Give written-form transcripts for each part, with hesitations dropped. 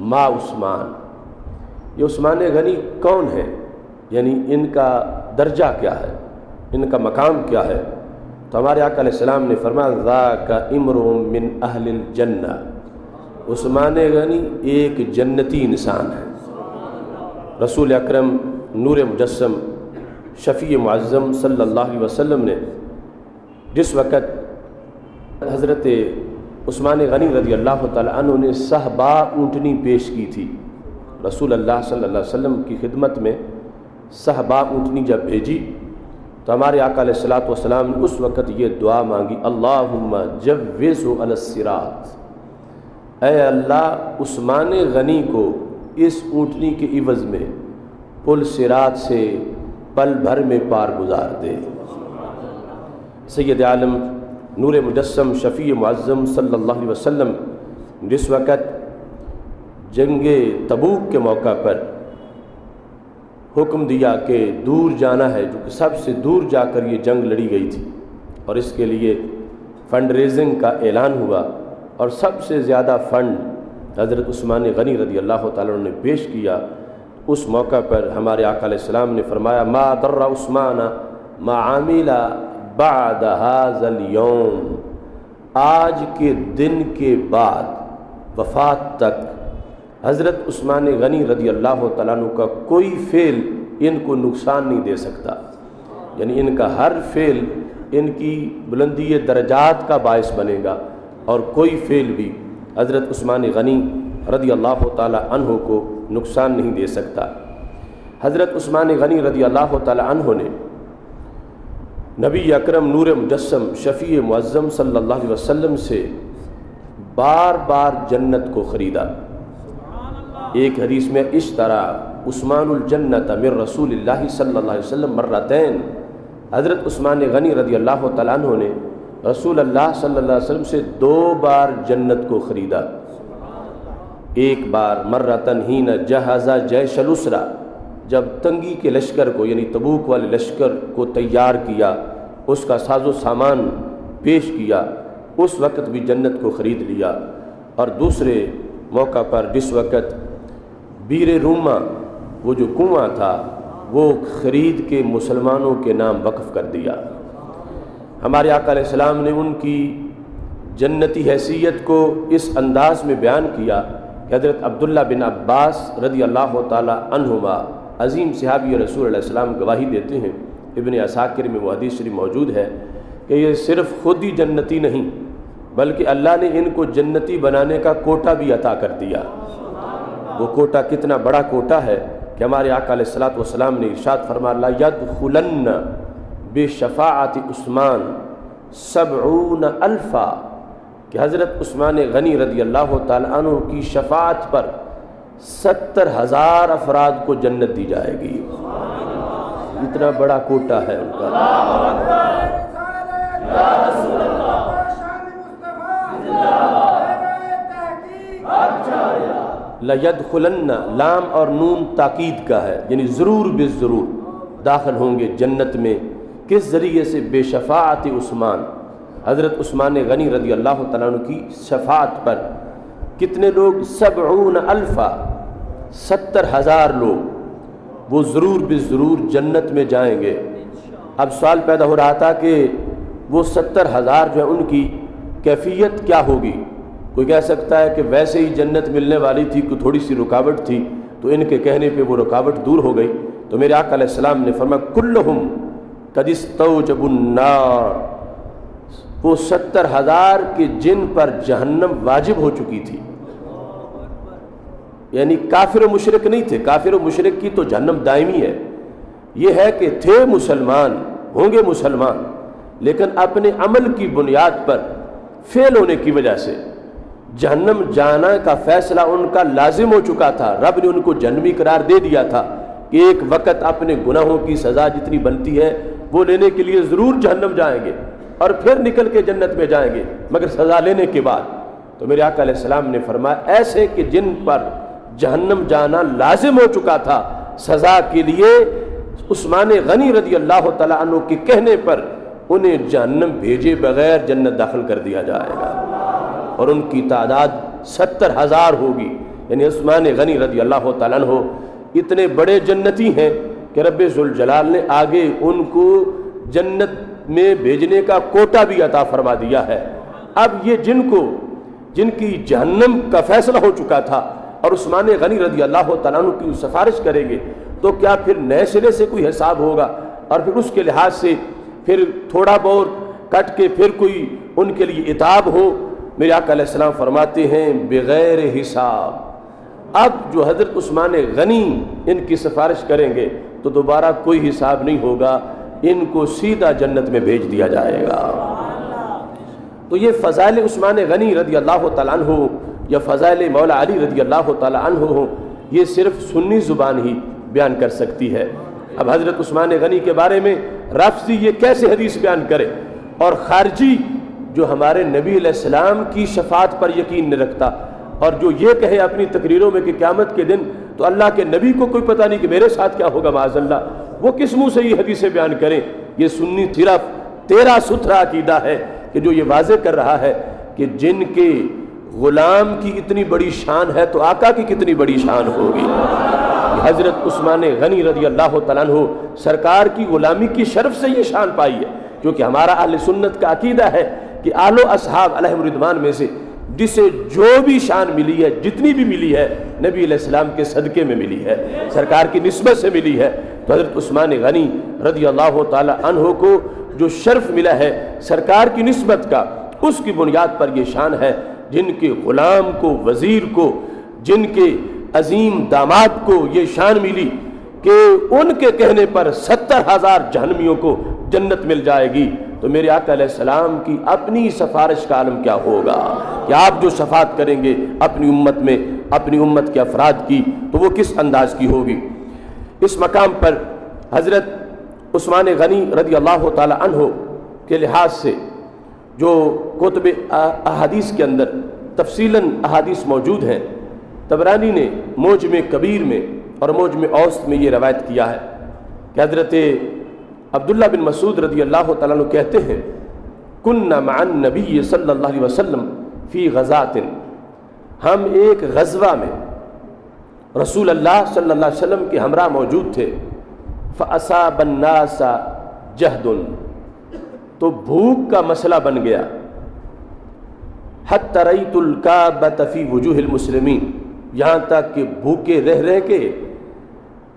ما عثمان، یہ عثمان غنی کون ہے، یعنی ان کا درجہ کیا ہے، ان کا مقام کیا ہے؟ تو ہمارے آقا علیہ السلام نے فرمایا ذاک امرؤ من اہل الجنہ، عثمان غنی ایک جنتی انسان ہے۔ رسول اکرم نور مجسم شفیع معظم صلی اللہ علیہ وسلم نے جس وقت حضرت عثمان غنی رضی اللہ تعالیٰ عنہ نے صحبا اونٹنی پیش کی تھی، رسول اللہ صلی اللہ علیہ وسلم کی خدمت میں صحبا اونٹنی جب بھیجی تو ہمارے آقا علیہ السلام نے اس وقت یہ دعا مانگی اللہم جوزہ علی الصراط، اے اللہ عثمان غنی کو اس اونٹنی کے عوض میں پل صراط سے پل بھر میں پار گزار دے۔ سید عالم نور مجسم شفیع معظم صلی اللہ علیہ وسلم جس وقت جنگ تبوک کے موقع پر حکم دیا کہ دور جانا ہے، جو کہ سب سے دور جا کر یہ جنگ لڑی گئی تھی، اور اس کے لیے فنڈ ریزنگ کا اعلان ہوا، اور سب سے زیادہ فنڈ حضرت عثمان غنی رضی اللہ تعالیٰ نے پیش کیا۔ اس موقع پر ہمارے آقا علیہ السلام نے فرمایا ما ضر عثمان ما عمل بعد هذا اليوم، آج کے دن کے بعد وفات تک حضرت عثمان غنی رضی اللہ تعالیٰ عنہ کا کوئی فعل ان کو نقصان نہیں دے سکتا، یعنی ان کا ہر فعل ان کی بلندی درجات کا باعث بنے گا، اور کوئی فعل بھی حضرت عثمان غنی رضی اللہ تعالیٰ عنہ کو نقصان نہیں دے سکتا۔ حضرت عثمان غنی رضی اللہ تعالیٰ عنہ نے نبی اکرم نور مجسم شفیع معظم صلی اللہ علیہ وسلم سے بار بار جنت کو خریدا۔ ایک حدیث میں اشترا عثمان الجنت من رسول اللہ صلی اللہ علیہ وسلم مرتین، حضرت عثمان غنی رضی اللہ تعالیٰ عنہ نے رسول اللہ صلی اللہ علیہ وسلم سے 2 بار جنت کو خریدا۔ ایک بار مرتن ہین جہازہ جیش الاسرا، جب تنگی کے لشکر کو یعنی تبوک والے لشکر کو تیار کیا، اس کا ساز و سامان پیش کیا، اس وقت بھی جنت کو خرید لیا۔ اور دوسرے موقع پر جس وقت بیر روما وہ جو کنواں تھا وہ خرید کے مسلمانوں کے نام وقف کر دیا۔ ہمارے آقا علیہ السلام نے ان کی جنتی حیثیت کو اس انداز میں بیان کیا کہ حضرت عبداللہ بن عباس رضی اللہ تعالی عنہما عظیم صحابی رسول علیہ السلام گواہی دیتے ہیں، ابن عساکر میں وہ حدیث شریف موجود ہے کہ یہ صرف خود ہی جنتی نہیں بلکہ اللہ نے ان کو جنتی بنانے کا کوٹا بھی عطا کر دیا۔ وہ کوٹا کتنا بڑا کوٹا ہے کہ ہمارے آقا علیہ السلام نے ارشاد فرمایا لا يدخلن بشفاعت عثمان 70,000، کہ حضرت عثمان غنی رضی اللہ تعالی عنہ کی شفاعت پر 70,000 افراد کو جنت دی جائے گی۔ اتنا بڑا کوٹا ہے ان کا۔ لَيَدْخُلَنَّ لام اور نون تاکید کا ہے، یعنی ضرور بالضرور داخل ہوں گے جنت میں۔ کس ذریعے سے؟ بے شفاعت عثمان، حضرت عثمان غنی رضی اللہ تعالیٰ عنہ کی شفاعت پر۔ کتنے لوگ؟ 70,000، 70,000 لوگ وہ ضرور بالضرور جنت میں جائیں گے۔ اب سوال پیدا ہو رہا تھا کہ وہ 70,000 جو ہے ان کی کیفیت کیا ہوگی؟ کوئی کہہ سکتا ہے کہ ویسے ہی جنت ملنے والی تھی، کوئی تھوڑی سی رکاوٹ تھی تو ان کے کہنے پہ وہ رکاوٹ دور ہو گئی۔ تو میرے آقا علیہ السلام نے فرمایا کلہم قد استوجبوا النار، وہ 70,000 کے جن پر جہنم واجب ہو چکی تھی، یعنی کافر و مشرک نہیں تھے۔ کافر و مشرک کی تو جہنم دائمی ہے، یہ ہے کہ تھے مسلمان، ہوں گے مسلمان، لیکن اپنے عمل کی بنیاد پر فیل ہونے کی وجہ سے جہنم جانا کا فیصلہ ان کا لازم ہو چکا تھا۔ رب نے ان کو جہنمی قرار دے دیا تھا کہ ایک وقت اپنے گناہوں کی سزا جتنی بنتی ہے وہ لینے کے لیے ضرور جہنم جائیں گے اور پھر نکل کے جنت میں جائیں گے، مگر سزا لینے کے بعد۔ تو میرے آقا علیہ السلام نے فرمایا ایسے کہ جن پر جہنم جانا لازم ہو چکا تھا سزا کے لیے، عثمان غنی رضی اللہ تعالیٰ عنہ کے کہنے پر انہیں جہنم بھیجے بغیر جنت داخل کر دیا جائے گا، اور ان کی تعداد 70,000 ہوگی۔ یعنی عثمان غنی رضی اللہ تعالیٰ عنہ اتنے بڑے جنتی ہیں کہ رب ذوالجلال نے آگے ان کو جنت میں بھیجنے کا کوٹا بھی عطا فرما دیا ہے۔ اب یہ جن کی جہنم کا فیصلہ ہو چکا تھا اور عثمان غنی رضی اللہ تعالیٰ عنہ کی سفارش کریں گے تو کیا پھر نئے سرے سے کوئی حساب ہوگا، اور پھر اس کے لحاظ سے پھر تھوڑا بہت کٹ کے پھر کوئی ان کے لیے عتاب ہو؟ میرے آقا علیہ السلام فرماتے ہیں بغیر حساب۔ اب جو حضرت عثمان غنی ان کی سفارش کریں گے تو دوبارہ کوئی حساب نہیں ہوگا، ان کو سیدھا جنت میں بھیج دیا جائے گا۔ تو یہ فضائل عثمان غنی رضی اللہ تعالیٰ عنہ یا فضائل مولا علی رضی اللہ تعالیٰ عنہ یہ صرف سنی زبان ہی بیان کر سکتی ہے۔ اب حضرت عثمان غنی کے بارے میں رافضی یہ کیسے حدیث بیان کرے، اور خارجی جو ہمارے نبی علیہ السلام کی شفاعت پر یقین نہیں رکھتا اور جو یہ کہے اپنی تقریروں میں کہ قیامت کے دن تو اللہ کے نبی کو کوئی پتہ نہیں کہ میرے ساتھ کیا ہوگا معاذ اللہ، وہ کس منہ سے یہ حدیثیں بیان کریں؟ یہ سنی صرف تیرا ستھرا عقیدہ ہے کہ جو یہ واضح کر رہا ہے کہ جن کے غلام کی اتنی بڑی شان ہے تو آقا کی کتنی بڑی شان ہوگی۔ حضرت عثمان غنی رضی اللہ تعالیٰ عنہ سرکار کی غلامی کی شرف سے یہ شان پائی ہے، کیونکہ ہمارا اہل سنت کا عقیدہ ہے کہ آل و اصحاب علیہم رضوان میں سے جسے جو بھی شان ملی ہے، جتنی بھی ملی ہے، نبی علیہ السلام کے صدقے میں ملی ہے، سرکار کی نسبت سے ملی ہے۔ تو حضرت عثمان غنی رضی اللہ تعالی عنہ کو جو شرف ملا ہے سرکار کی نسبت کا، اس کی بنیاد پر یہ شان ہے۔ جن کے غلام کو، وزیر کو، جن کے عظیم داماد کو یہ شان ملی کہ ان کے کہنے پر 70,000 جہنمیوں کو جنت مل جائے گی، تو میرے آقا علیہ السلام کی اپنی سفارش کا عالم کیا ہوگا کہ آپ جو شفاعت کریں گے اپنی امت میں، اپنی امت کے افراد کی، تو وہ کس انداز کی ہوگی۔ اس مقام پر حضرت عثمان غنی رضی اللہ تعالی عنہ کے لحاظ سے جو کتب احادیث کے اندر تفصیلاً احادیث موجود ہیں، طبرانی نے موجم کبیر میں اور موجم اوسط میں یہ روایت کیا ہے کہ حضرت عبداللہ بن مسعود رضی اللہ تعالیٰ عنہ کہتے ہیں کننا مع النبی صلی اللہ علیہ وسلم فی غزات، ہم ایک غزوہ میں رسول اللہ صلی اللہ علیہ وسلم کے ہمراہ موجود تھے، فَأَصَابَ النَّاسَ جَهْدٌ، تو بھوک کا مسئلہ بن گیا، حَتَّى رَأَيْتُ الْكَابَةَ فِي وُجُوهِ الْمُسْلِمِينَ، یہاں تک کہ بھوکے رہ کے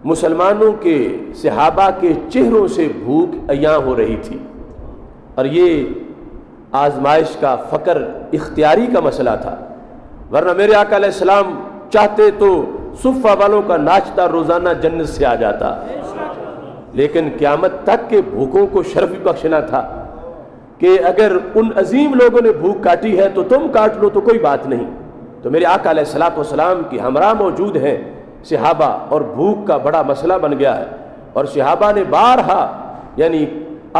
مسلمانوں کے صحابہ کے چہروں سے بھوک عیاں ہو رہی تھی۔ اور یہ آزمائش کا فقر اختیاری کا مسئلہ تھا، ورنہ میرے آقا علیہ السلام چاہتے تو صفہ والوں کا ناشتہ روزانہ جنت سے آ جاتا، لیکن قیامت تک کے بھوکوں کو شرف بخشنا تھا کہ اگر ان عظیم لوگوں نے بھوک کاٹی ہے تو تم کاٹ لو تو کوئی بات نہیں۔ تو میرے آقا علیہ السلام کی ہمراہ موجود ہیں صحابہ، اور بھوک کا بڑا مسئلہ بن گیا ہے، اور صحابہ نے بارہا یعنی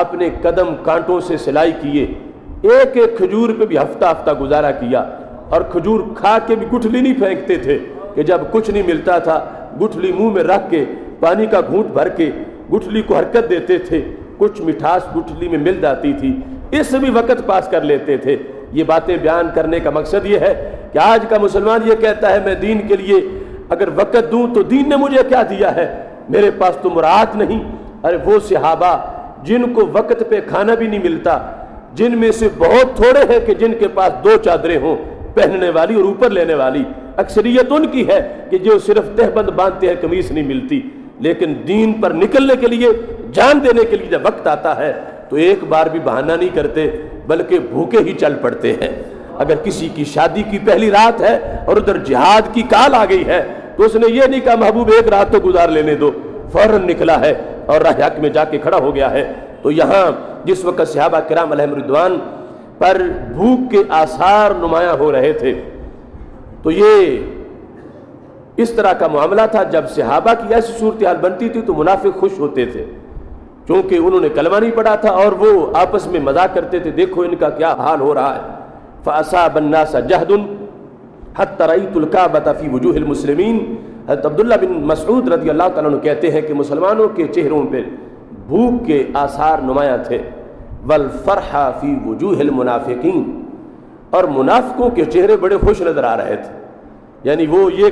اپنے قدم کانٹوں سے سلائی کیے، ایک ایک کھجور پہ بھی ہفتہ ہفتہ گزارا کیا، اور کھجور کھا کے بھی گٹھلی نہیں پھینکتے تھے کہ جب کچھ نہیں ملتا تھا گٹھلی منہ میں رکھ کے پانی کا گھونٹ بھر کے گٹھلی کو حرکت دیتے تھے، کچھ مٹھاس گٹھلی میں مل جاتی تھی، اس سے بھی وقت پاس کر لیتے تھے۔ یہ باتیں بیان کرنے کا مقصد یہ ہے کہ آج کا مسلمان یہ کہتا ہے میں دین کے لیے اگر وقت دوں تو دین نے مجھے کیا دیا ہے، میرے پاس تو مراعات نہیں۔ ارے وہ صحابہ جن کو وقت پہ کھانا بھی نہیں ملتا، جن میں سے بہت تھوڑے ہیں کہ جن کے پاس 2 چادریں ہوں پہننے والی اور اوپر لینے والی، اکثریت ان کی ہے کہ جو صرف تہبند باندھتے ہیں، قمیص نہیں ملتی، لیکن دین پر نکلنے کے لیے، جان دینے کے لیے جب وقت آتا ہے تو ایک بار بھی بہانہ نہیں کرتے بلکہ بھوکے ہی چل پڑتے ہیں۔ اگر کسی کی شادی کی پہلی رات ہے اور ادھر جہاد کی کال آ گئی ہے تو اس نے یہ نہیں کہا محبوب ایک رات تو گزار لینے دو، فوراً نکلا ہے اور راہ حق میں جا کے کھڑا ہو گیا ہے۔ تو یہاں جس وقت صحابہ کرام علیہم رضوان پر بھوک کے آثار نمایاں ہو رہے تھے تو یہ اس طرح کا معاملہ تھا، جب صحابہ کی ایسی صورتحال بنتی تھی تو منافق خوش ہوتے تھے کیونکہ انہوں نے کلمہ نہیں پڑھا تھا، اور وہ آپس میں مذاق کرتے تھے دیکھو ان کا کیا حال ہو رہا ہے۔ فَأَصَابَ النَّاسَ جَهْدٌ حَتَّى رَأَيْتُ الْكَعْبَةَ فِي وُجُوهِ الْمُسْلِمِينَ۔ حضرت عبداللہ بن مسعود رضی اللہ تعالیٰ عنہ کہتے ہیں کہ مسلمانوں کے چہروں پہ بھوک کے آثار نمایاں تھے، وَالْفَرْحَ فِي وُجُوهِ الْمُنَافِقِينَ، اور منافقوں کے چہرے بڑے خوش نظر آ رہے تھے، یعنی وہ یہ